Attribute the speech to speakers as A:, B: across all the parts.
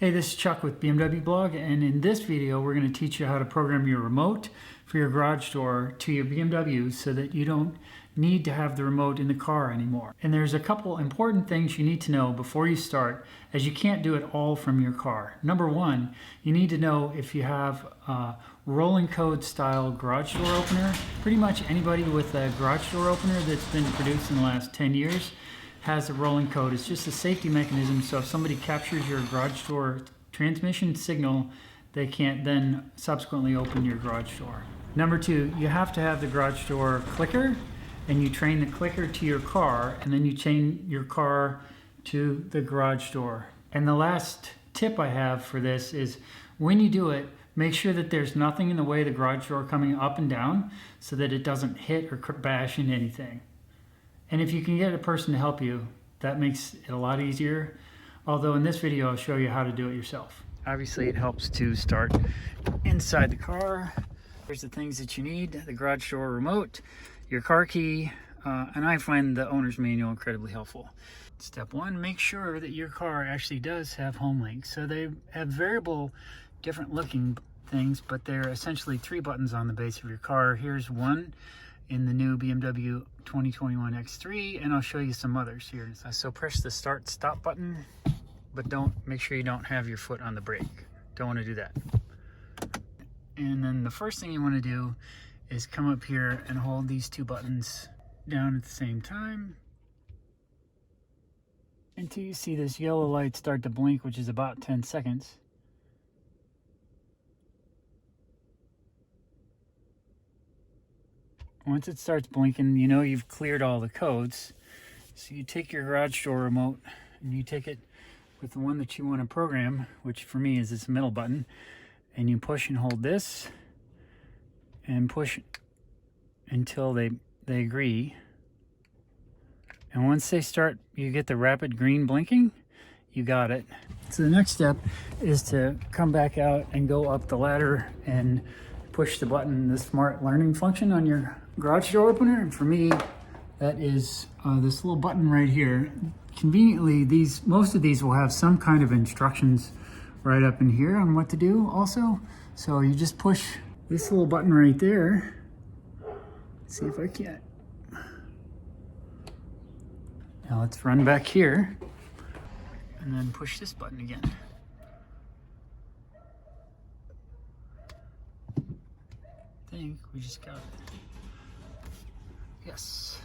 A: Hey, this is Chuck with BMW Blog, and in this video we're going to teach you how to program your remote for your garage door to your BMW so that you don't need to have the remote in the car anymore. And there's a couple important things you need to know before you start, as you can't do it all from your car. Number one, you need to know if you have a rolling code style garage door opener. Pretty much anybody with a garage door opener that's been produced in the last 10 years has a rolling code. It's just a safety mechanism, so if somebody captures your garage door transmission signal, they can't then subsequently open your garage door. Number two, you have to have the garage door clicker, and you train the clicker to your car, and then you chain your car to the garage door. And the last tip I have for this is, when you do it, make sure that there's nothing in the way of the garage door coming up and down so that it doesn't hit or bash into anything. And if you can get a person to help you, that makes it a lot easier. Although in this video, I'll show you how to do it yourself. Obviously, it helps to start inside the car. Here's the things that you need: the garage door remote, your car key, and I find the owner's manual incredibly helpful. Step one, make sure that your car actually does have Homelink. So they have variable, different looking things, but they're essentially 3 buttons on the base of your car. Here's one in the new BMW 2021 X3, and I'll show you some others here. So press the start stop button, but make sure you don't have your foot on the brake. Don't want to do that. And then the first thing you want to do is come up here and hold these 2 buttons down at the same time until you see this yellow light start to blink, which is about 10 seconds. Once it starts blinking, you know you've cleared all the codes. So you take your garage door remote and you take it with the one that you want to program, which for me is this middle button, and you push and hold this and push until they agree. And once they start, you get the rapid green blinking, you got it. So the next step is to come back out and go up the ladder and push the button, the smart learning function on your garage door opener. And for me, that is this little button right here. Conveniently, most of these will have some kind of instructions right up in here on what to do also. So you just push this little button right there. Let's see if I can. Now let's run back here and then push this button again. I think we just got it. Yes.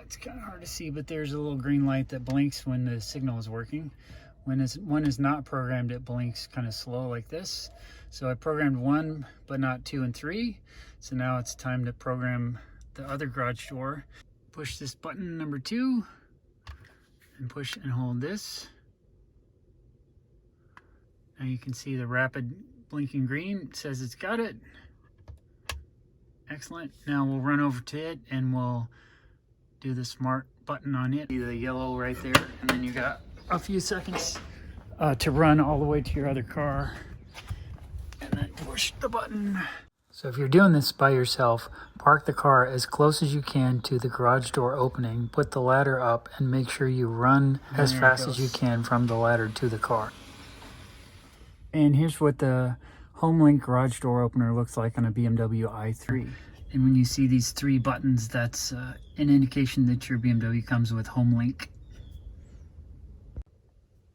A: It's kind of hard to see, but there's a little green light that blinks when the signal is working. When one is not programmed, it blinks kind of slow like this. So I programmed 1, but not 2 and 3. So now it's time to program the other garage door. Push this button, number 2, and push and hold this. Now you can see the rapid blinking green. It says it's got it. Excellent. Now we'll run over to it and we'll do the smart button on it. See the yellow right there, and then you got a few seconds to run all the way to your other car and then push the button. So if you're doing this by yourself, park the car as close as you can to the garage door opening, put the ladder up, and make sure you run as fast as you can from the ladder to the car. And here's what the Homelink garage door opener looks like on a BMW i3. And when you see these 3 buttons, that's an indication that your BMW comes with Homelink.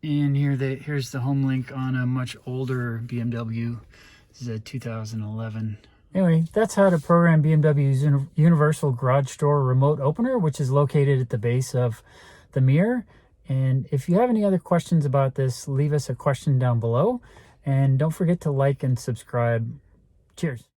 A: And here's the Homelink on a much older BMW. This is a 2011. Anyway, that's how to program BMW's universal garage door remote opener, which is located at the base of the mirror. And if you have any other questions about this, leave us a question down below. And don't forget to like and subscribe. Cheers.